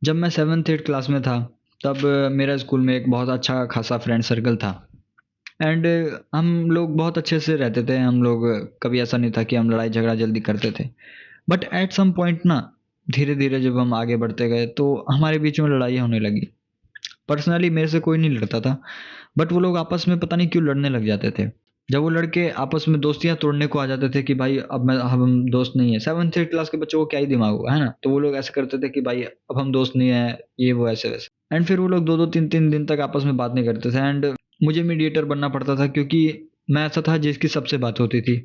जब मैं 7th-8th class में था, तब मेरा स्कूल में एक बहुत अच्छा खासा फ्रेंड सर्कल था एंड हम लोग बहुत अच्छे से रहते थे। हम लोग कभी ऐसा नहीं था कि हम लड़ाई झगड़ा जल्दी करते थे। बट एट सम पॉइंट ना, धीरे-धीरे जब हम आगे बढ़ते गए तो हमारे बीच में लड़ाई होने लगी। पर्सनली मेरे से कोई नहीं लड़ता था, बट वो लोग आपस में पता नहीं क्यों लड़ने लग जाते थे। जब वो लड़के आपस में दोस्तियाँ तोड़ने को आ जाते थे कि भाई अब हम दोस्त नहीं है। 7th-8th क्लास के बच्चों को क्या ही दिमाग होगा, है ना? तो वो लोग ऐसे करते थे कि भाई अब हम दोस्त नहीं है, ये वो ऐसे-वैसे। एंड फिर वो लोग 2-2 3-3 दिन तक आपस में बात नहीं करते थे एंड मुझे मीडिएटर बनना पड़ता था क्योंकि मैं ऐसा था जिसकी सबसे बात होती थी।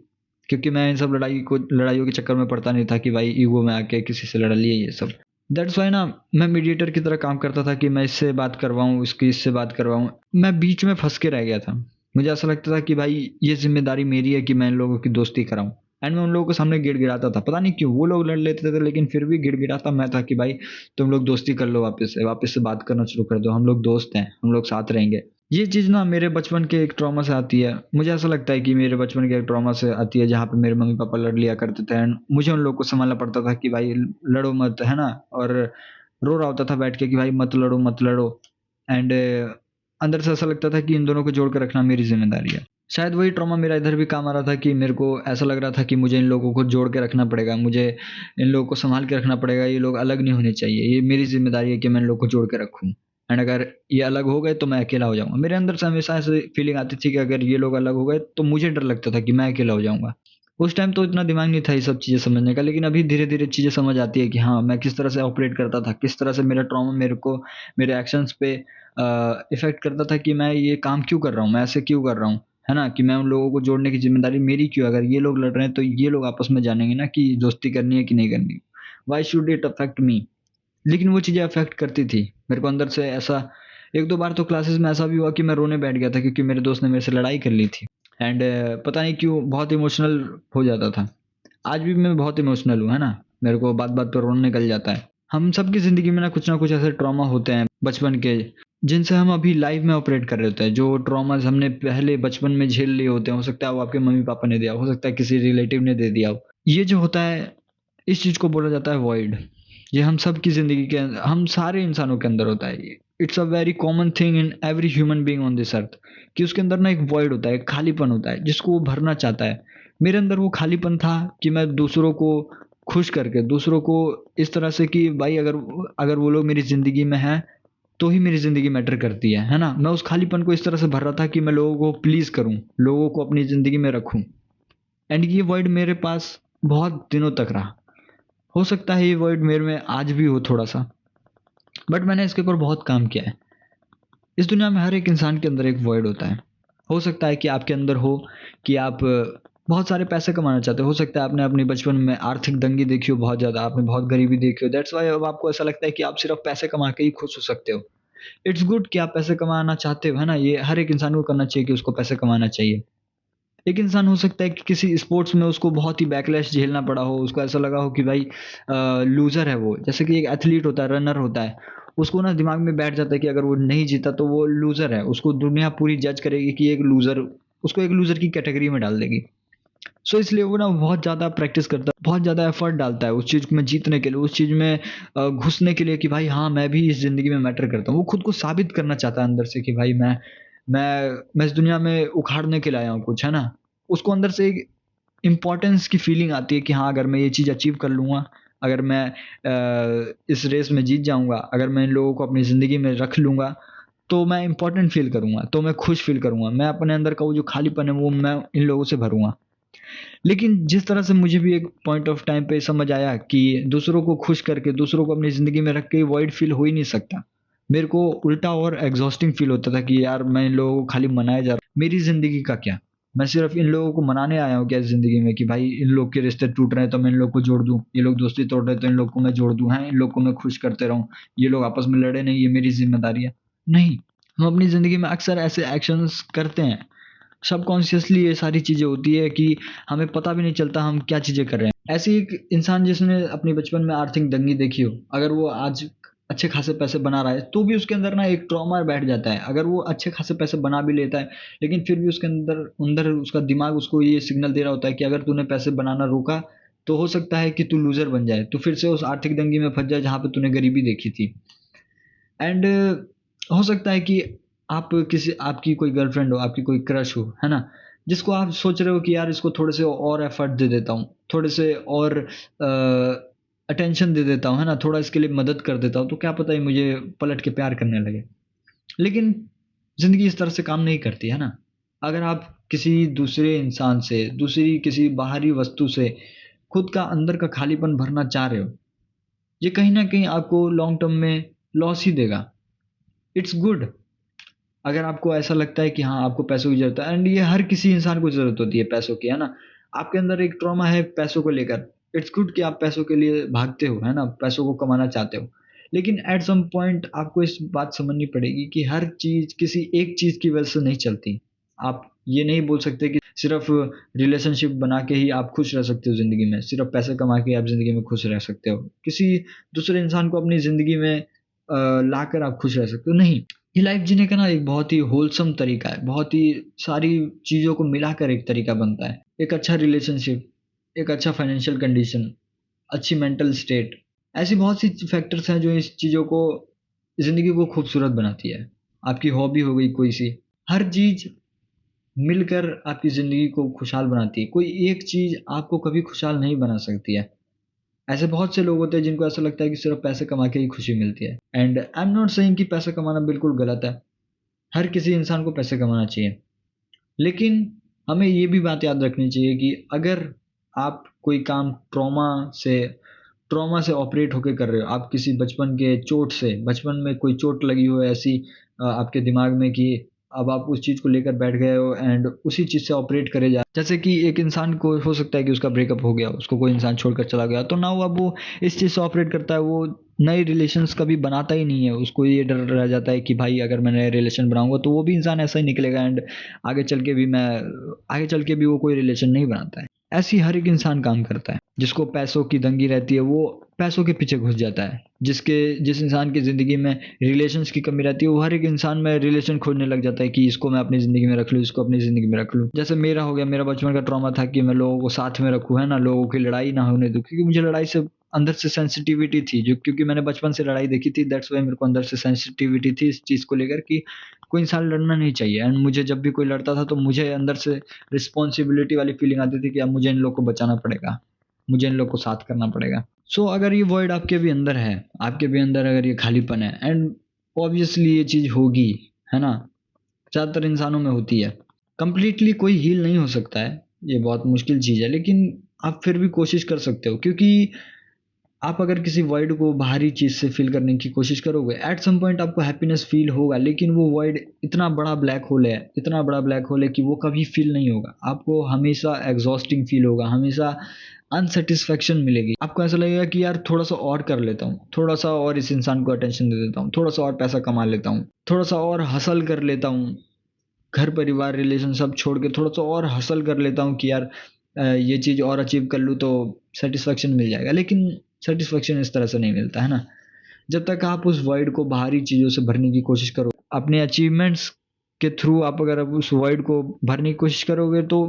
क्योंकि मैं इन सब लड़ाइयों के चक्कर में पड़ता नहीं था कि भाई ईगो में आके किसी से लड़ लिए ये सब। दैट्स व्हाई ना, मैं मीडिएटर की तरह काम करता था कि मैं इससे बात करवाऊँ, इसकी इससे बात करवाऊँ। मैं बीच में फँस के रह गया था। मुझे ऐसा लगता था कि भाई ये ज़िम्मेदारी मेरी है कि मैं इन लोगों की दोस्ती कराऊँ एंड मैं उन लोगों के सामने गिड़गिड़ाता था। पता नहीं क्यों वो लोग लड़ लेते थे लेकिन फिर भी गिड़गिड़ाता मैं था कि भाई तुम लोग दोस्ती कर लो वापस से बात करना शुरू कर दो। हम लोग दोस्त हैं, हम लोग साथ रहेंगे। ये चीज़ ना मेरे बचपन के एक ट्रॉमा से आती है। मुझे ऐसा लगता है कि मेरे बचपन के एक ट्रॉमा से आती है जहाँ पे मेरे मम्मी-पापा लड़ लिया करते थे एंड मुझे उन लोगों को सँभालना पड़ता था कि भाई लड़ो मत, है ना? और रो रहा होता था बैठ के कि भाई मत लड़ो एंड अंदर से ऐसा लगता था कि इन दोनों को जोड़ के रखना मेरी ज़िम्मेदारी है। शायद वही ट्रॉमा मेरा इधर भी काम आ रहा था कि मेरे को ऐसा लग रहा था कि मुझे इन लोगों को जोड़ के रखना पड़ेगा, मुझे इन लोगों को सँभाल के रखना पड़ेगा, ये लोग अलग नहीं होने चाहिए। ये मेरी ज़िम्मेदारी है कि मैं इन लोगों को जोड़ के रखूँ एंड अगर ये अलग हो गए तो मैं अकेला हो जाऊँगा। मेरे अंदर से हमेशा ऐसी फीलिंग आती थी कि अगर ये लोग अलग हो गए तो मुझे डर लगता था कि मैं अकेला हो जाऊँगा। उस टाइम तो इतना दिमाग नहीं था ये सब चीज़ें समझने का, लेकिन अभी धीरे-धीरे चीज़ें समझ आती है कि हाँ, मैं किस तरह से ऑपरेट करता था, किस तरह से मेरा ट्रॉमा मेरे को मेरे एक्शंस पे इफ़ेक्ट करता था कि मैं ये काम क्यों कर रहा हूँ, मैं ऐसे क्यों कर रहा हूँ, है ना? कि मैं उन लोगों को जोड़ने की ज़िम्मेदारी मेरी क्यों है? अगर ये लोग लड़ रहे हैं तो ये लोग आपस में जानेंगे ना कि दोस्ती करनी है कि नहीं करनी। Why should it affect me? लेकिन वो चीज़ें अफ़ेक्ट करती थी। मेरे को अंदर से ऐसा 1-2 बार तो क्लासेस में ऐसा भी हुआ कि मैं रोने बैठ गया था क्योंकि मेरे दोस्त ने मेरे से लड़ाई कर ली थी एंड पता नहीं क्यों बहुत इमोशनल हो जाता था। आज भी मैं बहुत इमोशनल हूँ, है ना? मेरे को बात-बात पे रोना निकल जाता है। हम सबकी ज़िंदगी में ना कुछ ऐसे ट्रॉमा होते हैं बचपन के, जिनसे हम अभी लाइफ़ में ऑपरेट कर रहे होते हैं। जो ट्रॉमाज़ हमने पहले बचपन में झेल लिए होते हैं, हो सकता है वो आपके मम्मी-पापा ने दिया हो सकता है किसी रिलेटिव ने दे दिया हो। ये जो होता है, इस चीज़ को बोला जाता है वॉइड। ये हम सबकी ज़िंदगी के हम सारे इंसानों के अंदर होता है ये। It's a very common thing in every human being on this earth कि उसके अंदर ना एक वॉइड होता है, एक खालीपन होता है, जिसको वो भरना चाहता है। मेरे अंदर वो खालीपन था कि मैं दूसरों को खुश करके, दूसरों को इस तरह से कि भाई अगर वो लोग मेरी ज़िंदगी में हैं, तो ही मेरी ज़िंदगी मैटर करती है ना? मैं उस खालीपन को इस तरह से भर रहा था कि मैं लोगों को प्लीज़ करूँ, लोगों को अपनी ज़िंदगी में रखूँ एंड ये वर्ड मेरे पास बहुत दिनों तक रहा। हो सकता है ये वर्ड मेरे में आज भी हो थोड़ा-सा, बट मैंने इसके ऊपर बहुत काम किया है। इस दुनिया में हर एक इंसान के अंदर एक वॉइड होता है। हो सकता है कि आपके अंदर हो कि आप बहुत सारे पैसे कमाना चाहते हो। हो सकता है आपने अपने बचपन में आर्थिक तंगी देखी हो बहुत ज़्यादा, आपने बहुत गरीबी देखी हो। दैट्स व्हाई अब आपको ऐसा लगता है कि आप सिर्फ़ पैसे कमा के ही खुश हो सकते हो। इट्स गुड कि आप पैसे कमाना चाहते हो, है ना? ये हर एक इंसान को करना चाहिए कि उसको पैसे कमाना चाहिए। एक इंसान हो सकता है कि किसी स्पोर्ट्स में उसको बहुत ही बैकलैश झेलना पड़ा हो, उसको ऐसा लगा हो कि भाई लूज़र है वो। जैसे कि एक एथलीट होता है, रनर होता है, उसको ना दिमाग में बैठ जाता है कि अगर वो नहीं जीता तो वो लूज़र है। उसको दुनिया पूरी जज करेगी कि एक लूज़र उसको एक लूज़र की कैटेगरी में डाल देगी। सो इसलिए वो ना बहुत ज़्यादा प्रैक्टिस करता है, बहुत ज़्यादा एफर्ट डालता है उस चीज़ में जीतने के लिए, उस चीज़ में घुसने के लिए कि भाई हाँ, मैं भी इस ज़िंदगी में मैटर करता हूँ। वो खुद को साबित करना चाहता है अंदर से कि भाई मैं इस दुनिया में उखाड़ने के लिए आया हूँ कुछ, है ना? उसको अंदर से एक इम्पोर्टेंस की फीलिंग आती है कि हाँ, अगर मैं ये चीज़ अचीव कर लूँगा, अगर मैं इस रेस में जीत जाऊँगा, अगर मैं इन लोगों को अपनी ज़िंदगी में रख लूँगा, तो मैं इम्पोर्टेंट फ़ील करूँगा, तो मैं खुश फ़ील करूँगा। मैं अपने अंदर का वो जो खालीपन है, वो मैं इन लोगों से भरूँगा। लेकिन जिस तरह से मुझे भी एक पॉइंट ऑफ टाइम पे समझ आया कि दूसरों को खुश करके, दूसरों को अपनी ज़िंदगी में रख के वॉइड फ़ील हो ही नहीं सकता। मेरे को उल्टा और एग्ज़ॉस्टिंग फ़ील होता था कि यार मैं इन लोगों को खाली मनाए जा रहा हूँ, मेरी ज़िंदगी का क्या? मैं सिर्फ़ इन लोगों को मनाने आया हूँ क्या इस ज़िंदगी में कि भाई इन लोग के रिश्ते टूट रहे हैं तो मैं इन लोग को जोड़ दूँ, ये लोग दोस्ती तोड़ रहे हैं तो इन लोग को मैं जोड़ दूँ, हैं? इन लोग को मैं खुश करते रहूँ, ये लोग आपस में लड़े नहीं, ये मेरी ज़िम्मेदारी है। नहीं, हम अपनी ज़िंदगी में अक्सर ऐसे एक्शंस करते हैं सबकॉन्शियसली ये सारी चीज़ें होती है कि हमें पता भी नहीं चलता हम क्या चीज़ें कर रहे हैं। ऐसे ही एक इंसान जिसने अपने बचपन में आर्थिक तंगी देखी हो, अगर वो आज अच्छे खासे पैसे बना रहा है, तो भी उसके अंदर ना एक ट्रॉमा बैठ जाता है। अगर वो अच्छे खासे पैसे बना भी लेता है, लेकिन फिर भी उसके अंदर अंदर उसका दिमाग उसको ये सिग्नल दे रहा होता है कि अगर तूने पैसे बनाना रोका, तो हो सकता है कि तू लूज़र बन जाए, तू फिर से उस आर्थिक तंगी में फँस जाए जहाँ पे तूने गरीबी देखी थी। एंड हो सकता है कि आपकी कोई गर्लफ्रेंड हो, आपकी कोई क्रश हो, है ना? जिसको आप सोच रहे हो कि यार इसको थोड़े से और एफर्ट दे देता हूँ, थोड़े से और अटेंशन दे देता हूँ, है ना? थोड़ा इसके लिए मदद कर देता हूँ, तो क्या पता ये मुझे पलट के प्यार करने लगे। लेकिन ज़िंदगी इस तरह से काम नहीं करती, है ना? अगर आप किसी दूसरे इंसान से, दूसरी किसी बाहरी वस्तु से खुद का अंदर का खालीपन भरना चाह रहे हो, ये कहीं न कहीं आपको लॉन्ग टर्म में लॉस ही देगा। इट्स गुड अगर आपको ऐसा लगता है कि हाँ, आपको पैसों की ज़रूरत है एंड ये हर किसी इंसान को ज़रूरत होती है पैसों की, है ना? आपके अंदर एक ट्रॉमा है पैसों को लेकर। इट्स गुड कि आप पैसों के लिए भागते हो, है ना? पैसों को कमाना चाहते हो। लेकिन एट सम पॉइंट आपको इस बात समझनी पड़ेगी कि हर चीज़ किसी एक चीज़ की वजह से नहीं चलती। आप ये नहीं बोल सकते कि सिर्फ़ रिलेशनशिप बना के ही आप खुश रह सकते हो ज़िंदगी में, सिर्फ़ पैसे कमा के आप ज़िंदगी में खुश रह सकते हो। किसी दूसरे इंसान को अपनी ज़िंदगी में लाकर आप खुश रह सकते हो, नहीं। ये लाइफ जीने का ना एक बहुत ही होलसम तरीका है, बहुत ही सारी चीज़ों को मिलाकर एक तरीका बनता है। एक अच्छा रिलेशनशिप, एक अच्छा फाइनेंशियल कंडीशन, अच्छी मेंटल स्टेट, ऐसी बहुत सी फैक्टर्स हैं जो इस चीज़ों को ज़िंदगी को खूबसूरत बनाती है। आपकी हॉबी हो गई कोई-सी, हर चीज़ मिलकर आपकी ज़िंदगी को खुशहाल बनाती है। कोई एक चीज़ आपको कभी खुशहाल नहीं बना सकती है। ऐसे बहुत से लोग होते हैं जिनको ऐसा लगता है कि सिर्फ़ पैसे कमा के ही खुशी मिलती है and I am not saying कि पैसा कमाना बिल्कुल गलत है। हर किसी इंसान को पैसे कमाना चाहिए। लेकिन हमें ये भी बात याद रखनी चाहिए कि अगर आप कोई काम ट्रॉमा से ऑपरेट होके कर रहे हो, आप किसी बचपन में कोई चोट लगी हो ऐसी आपके दिमाग में कि अब आप उस चीज़ को लेकर बैठ गए हो एंड उसी चीज़ से ऑपरेट करे जा जैसे कि एक इंसान को हो सकता है कि उसका ब्रेकअप हो गया, उसको कोई इंसान छोड़कर चला गया, तो नाउ अब वो इस चीज़ से ऑपरेट करता है, वो नए रिलेशंस कभी बनाता ही नहीं है। उसको ये डर रह जाता है कि भाई अगर मैं नए रिलेशन बनाऊँगा तो वो भी इंसान ऐसा ही निकलेगा एंड आगे चल के भी मैं आगे चल के भी वो कोई रिलेशन नहीं बनाता है। ऐसे ही हर एक इंसान काम करता है। जिसको पैसों की तंगी रहती है वो पैसों के पीछे घुस जाता है। जिस इंसान की ज़िंदगी में रिलेशंस की कमी रहती है वो हर एक इंसान में रिलेशन खोजने लग जाता है कि इसको मैं अपनी ज़िंदगी में रख लूँ, इसको अपनी ज़िंदगी में रख लूँ। जैसे मेरा हो गया, मेरा बचपन का ट्रॉमा था कि मैं लोगों को साथ में रखूँ, है ना? लोगों की लड़ाई ना होने दूँ क्योंकि मुझे लड़ाई से अंदर से सेंसिटिविटी थी जो क्योंकि मैंने बचपन से लड़ाई देखी थी दैट्स व्हाई मेरे को अंदर से सेंसिटिविटी थी इस चीज़ को लेकर कि कोई इंसान लड़ना नहीं चाहिए एंड मुझे जब भी कोई लड़ता था तो मुझे अंदर से रिस्पॉन्सिबिलिटी वाली फीलिंग आती थी कि अब मुझे इन लोग को बचाना पड़ेगा, मुझे इन लोग को साथ करना पड़ेगा। सो अगर ये वॉइड आपके भी अंदर है, आपके भी अंदर अगर ये खालीपन है एंड ऑब्वियसली ये चीज़ होगी, है ना? ज़्यादातर इंसानों में होती है। कंप्लीटली कोई हील नहीं हो सकता है, ये बहुत मुश्किल चीज़ है लेकिन आप फिर भी कोशिश कर सकते हो क्योंकि आप अगर किसी वॉइड को बाहरी चीज़ से फ़िल करने की कोशिश करोगे, एट सम पॉइंट आपको हैप्पीनेस फ़ील होगा, लेकिन वो वॉइड इतना बड़ा ब्लैक होल है, इतना बड़ा ब्लैक होल है कि वो कभी फ़ील नहीं होगा। आपको हमेशा एग्ज़ॉस्टिंग फ़ील होगा, हमेशा अनसैटिस्फैक्शन मिलेगी। आपको ऐसा लगेगा कि यार थोड़ा-सा और कर लेता हूँ, थोड़ा-सा और इस इंसान को अटेंशन दे देता हूँ, थोड़ा-सा और पैसा कमा लेता हूँ, थोड़ा-सा और हसल कर लेता हूँ। घर-परिवार, रिलेशन सब छोड़ के थोड़ा-सा और हसल कर लेता हूँ कि यार ये चीज़ और अचीव कर लूँ तो सैटिस्फैक्शन मिल जाएगा। लेकिन सैटिस्फैक्शन इस तरह से नहीं मिलता, है ना? जब तक आप उस वॉइड को बाहरी चीज़ों से भरने की कोशिश करो, अपने अचीवमेंट्स के थ्रू आप अगर आप उस वॉइड को भरने की कोशिश करोगे तो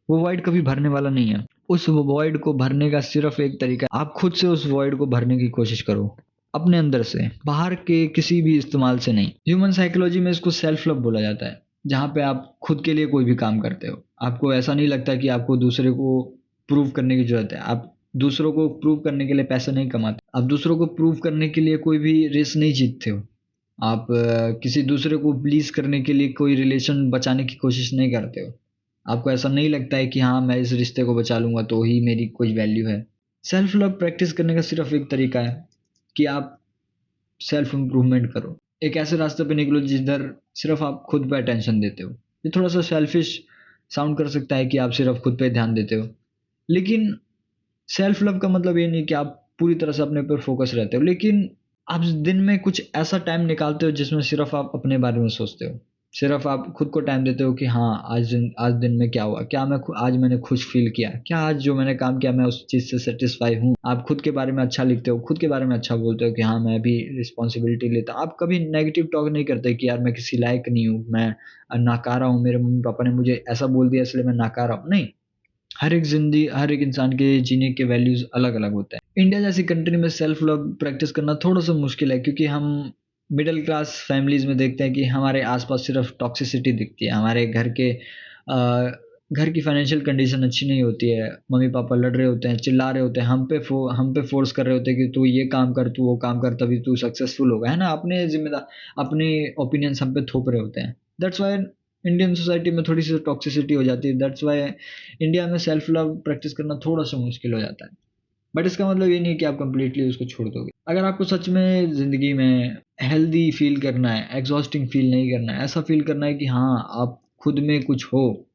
वो वॉइड कभी भरने वाला नहीं है। उस वॉइड को भरने का सिर्फ़ एक तरीका है, आप खुद से उस वॉइड को भरने की कोशिश करो, अपने अंदर से, बाहर के किसी भी इस्तेमाल से नहीं। ह्यूमन साइकोलॉजी में इसको सेल्फ लव बोला जाता है, जहाँ पे आप खुद के लिए कोई भी काम करते हो। आपको ऐसा नहीं लगता कि आपको दूसरे को प्रूव करने की ज़रूरत है। आप दूसरों को प्रूव करने के लिए पैसा नहीं कमाते। आप दूसरों को प्रूव करने के लिए कोई भी रेस नहीं जीतते हो। आप किसी दूसरे को प्लीज़ करने के लिए कोई रिलेशन बचाने की कोशिश नहीं करते हो। आपको ऐसा नहीं लगता है कि हाँ, मैं इस रिश्ते को बचा लूँगा तो ही मेरी कोई वैल्यू है। सेल्फ लव प्रैक्टिस करने का सिर्फ़ एक तरीका है कि आप सेल्फ इम्प्रूवमेंट करो। एक ऐसे रास्ते पे निकलो जिधर सिर्फ़ आप खुद पे अटेंशन देते हो। ये थोड़ा-सा सेल्फिश साउंड कर सकता है कि आप सिर्फ़ खुद पे ध्यान देते हो। लेकिन सेल्फ लव का मतलब ये नहीं कि आप पूरी तरह से अपने ऊपर फ़ोकस रहते हो, लेकिन आप दिन में कुछ ऐसा टाइम निकालते हो जिसमें सिर्फ़ आप अपने बारे में सोचते हो। सिर्फ़ आप खुद को टाइम देते हो कि हाँ, आज दिन में क्या हुआ? क्या आज मैंने खुश फ़ील किया? क्या आज जो मैंने काम किया मैं उस चीज़ से सैटिस्फ़ाई हूँ? आप खुद के बारे में अच्छा लिखते हो, खुद के बारे में अच्छा बोलते हो कि हाँ, मैं भी रिस्पॉन्सिबिलिटी लेता हूँ। आप कभी नेगेटिव टॉक नहीं करते कि यार मैं किसी लायक नहीं हूँ, मैं नाकारा हूँ, मेरे मम्मी-पापा ने मुझे ऐसा बोल दिया इसलिए मैं नाकारा हूँ। नहीं, हर एक इंसान के जीने के वैल्यूज़ अलग-अलग होते हैं। इंडिया जैसी कंट्री में सेल्फ लव प्रैक्टिस करना थोड़ा-सा मुश्किल है क्योंकि हम मिडल क्लास फैमिलीज़ में देखते हैं कि हमारे आस-पास सिर्फ़ टॉक्सिसिटी दिखती है। हमारे घर की फाइनेंशियल कंडीशन अच्छी नहीं होती है। मम्मी-पापा लड़ रहे होते हैं, चिल्ला रहे होते हैं, हम पे फ़ोर्स कर रहे होते हैं कि तू ये काम कर, तू वो काम कर तभी तू सक्सेसफुल होगा, है ना? अपने ओपिनियंस हम पे थोप रहे होते हैं। दैट्स व्हाई इंडियन सोसाइटी में थोड़ी-सी टॉक्सिसिटी हो जाती है। दैट्स व्हाई इंडिया में सेल्फ लव प्रैक्टिस करना थोड़ा-सा मुश्किल हो जाता है। बट इसका मतलब ये नहीं है कि आप कंप्लीटली उसको छोड़ दोगे। अगर आपको सच में ज़िंदगी में हेल्दी फ़ील करना है, एग्ज़ॉस्टिंग फ़ील नहीं करना है, ऐसा फ़ील करना है कि हाँ, आप खुद में कुछ हो,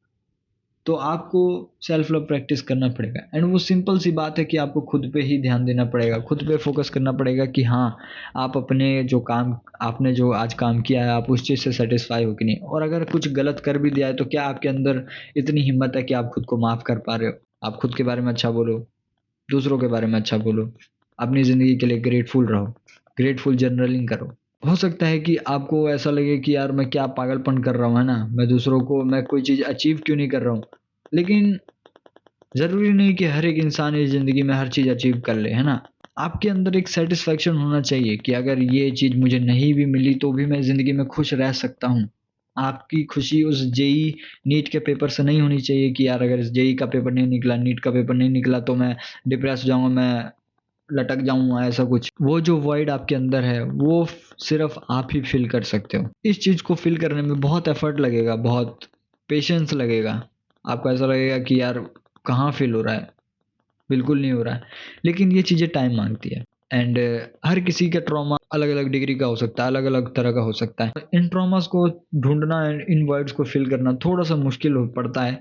तो आपको सेल्फ लव प्रैक्टिस करना पड़ेगा। एंड वो सिंपल सी बात है कि आपको खुद पे ही ध्यान देना पड़ेगा, खुद पे फ़ोकस करना पड़ेगा कि हाँ, आप अपने जो काम आपने जो आज काम किया है, आप उस चीज़ से सैटिस्फाई हो कि नहीं। और अगर कुछ गलत कर भी दिया है, तो क्या आपके अंदर इतनी हिम्मत है कि आप खुद को माफ़ कर पा रहे हो? आप खुद के बारे में अच्छा बोलो, दूसरों के बारे में अच्छा बोलो, अपनी ज़िंदगी के लिए ग्रेटफुल रहो, ग्रेटफुल जर्नलिंग करो। हो सकता है कि आपको ऐसा लगे कि यार मैं क्या पागलपन कर रहा हूँ, है ना? मैं कोई चीज़ अचीव क्यों नहीं कर रहा हूँ? लेकिन ज़रूरी नहीं कि हर एक इंसान इस ज़िंदगी में हर चीज़ अचीव कर ले, है ना? आपके अंदर एक सैटिस्फैक्शन होना चाहिए कि अगर ये चीज़ मुझे नहीं भी मिली तो भी मैं ज़िंदगी में खुश रह सकता हूँ। आपकी खुशी उस जेईई नीट के पेपर से नहीं होनी चाहिए कि यार अगर जेईई का पेपर नहीं निकला, नीट का पेपर नहीं निकला तो मैं डिप्रेस हो जाऊँगा, मैं लटक जाऊँगा ऐसा कुछ। वो जो वॉइड आपके अंदर है, वो सिर्फ़ आप ही फ़ील कर सकते हो। इस चीज़ को फ़ील करने में बहुत एफ़र्ट लगेगा, बहुत पेशेंस लगेगा। आपको ऐसा लगेगा कि यार कहाँ फ़ील हो रहा है? बिल्कुल नहीं हो रहा है। लेकिन ये चीज़ें टाइम माँगती है। एंड हर किसी का ट्रॉमा अलग-अलग डिग्री का हो सकता है, अलग-अलग तरह का हो सकता है। इन ट्रॉमास को ढूँढना एंड इन वर्ड्स को फ़ील करना थोड़ा-सा मुश्किल हो पड़ता है।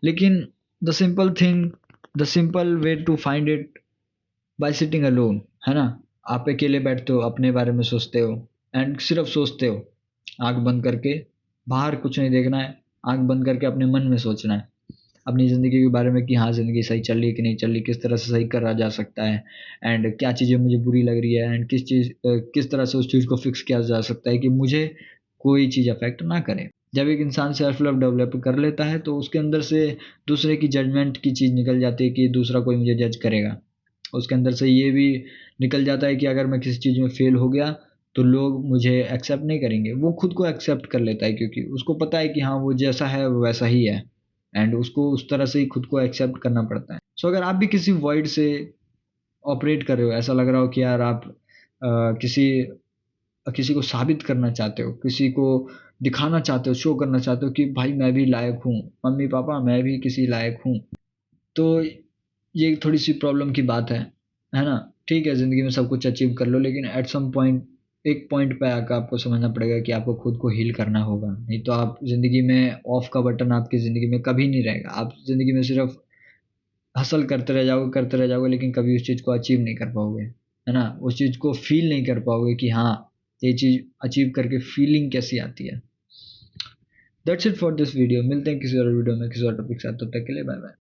लेकिन the simple thing the simple way to find it by sitting alone, है ना? आप अकेले बैठते हो, अपने बारे में सोचते हो एंड सिर्फ़ सोचते हो। आँख बंद करके, बाहर कुछ नहीं देखना है, आँख बंद करके अपने मन में सोचना है। अपनी ज़िंदगी के बारे में कि हाँ, ज़िंदगी सही चल रही है कि नहीं चल रही, किस तरह से सही करा जा सकता है एंड क्या चीज़ें मुझे बुरी लग रही है एंड किस तरह से उस चीज़ को फ़िक्स किया जा सकता है कि मुझे कोई चीज़ अफ़ेक्ट ना करे। जब एक इंसान सेल्फ लव डेवलप कर लेता है, तो उसके अंदर से दूसरे की जजमेंट की चीज़ निकल जाती है कि दूसरा कोई मुझे जज करेगा। उसके अंदर से ये भी निकल जाता है कि अगर मैं किसी चीज़ में फ़ेल हो गया, तो लोग मुझे एक्सेप्ट नहीं करेंगे। वो खुद को एक्सेप्ट कर लेता है क्योंकि उसको पता है कि हाँ, वो जैसा है वो वैसा ही है एंड उसको उस तरह से ही खुद को एक्सेप्ट करना पड़ता है। सो अगर आप भी किसी वॉइड से ऑपरेट कर रहे हो, ऐसा लग रहा हो कि यार आप किसी को साबित करना चाहते हो, किसी को दिखाना चाहते हो, शो करना चाहते हो कि भाई मैं भी लायक हूँ, मम्मी-पापा मैं भी किसी लायक हूँ। तो ये थोड़ी-सी प्रॉब्लम की बात है ना? ठीक है, ज़िंदगी में सब कुछ अचीव कर लो लेकिन एट सम पॉइंट एक पॉइंट पे आकर आपको समझना पड़ेगा कि आपको खुद को हील करना होगा। नहीं तो आप ज़िंदगी में ऑफ का बटन आपकी ज़िंदगी में कभी नहीं रहेगा। आप ज़िंदगी में सिर्फ़ हसल करते रह जाओगे लेकिन कभी उस चीज़ को अचीव नहीं कर पाओगे, है ना? उस चीज़ को फ़ील नहीं कर पाओगे कि हाँ, ये चीज़ अचीव करके फ़ीलिंग कैसी आती है। That's it for this video. मिलते हैं किसी और वीडियो में किसी और टॉपिक के साथ। तब तक के लिए बाय-बाय।